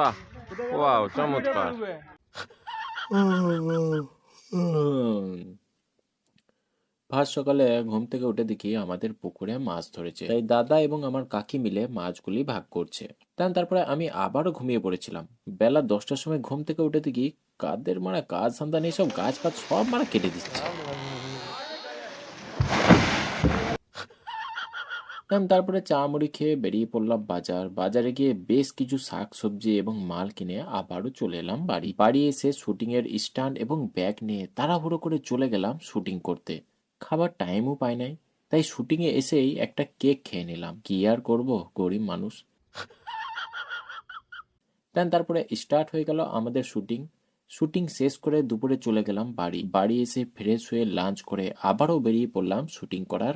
বাহ, ওয়াও, চমৎকার। ভাত সকালে ঘুম থেকে উঠে দেখি আমাদের পুকুরে মাছ ধরেছে, তাই দাদা এবং আমার কাকি মিলে মাছগুলি ভাগ করছে। তারপরে আমি আবারও ঘুমিয়ে পড়েছিলাম। বেলা 10টার সময় ঘুম থেকে উঠে দেখি কাদের মারা কাজ ধান্দা নেই, সব গাছ পাত সব মারা কেটে দিচ্ছে। তারপরে চা মুড়ি খেয়ে বেরিয়ে পড়লাম বাজারে গিয়ে বেশ কিছু শাক সবজি এবং মাল কিনে আবারও চলে এলাম বাড়ি এসে শুটিং এর স্ট্যান্ড এবং ব্যাগ নিয়ে তাড়াহুড়ো করে চলে গেলাম শুটিং করতে। খাবার টাইমও পাই নাই, তাই শুটিং এ এসেই একটা কেক খেয়ে নিলাম। কি আর করব, গরিব মানুষ। তারপরে স্টার্ট হয়ে গেল আমাদের শুটিং। শুটিং শেষ করে দুপুরে চলে গেলাম বাড়ি এসে ফ্রেশ হয়ে লাঞ্চ করে আবারও বেরিয়ে পড়লাম শুটিং করার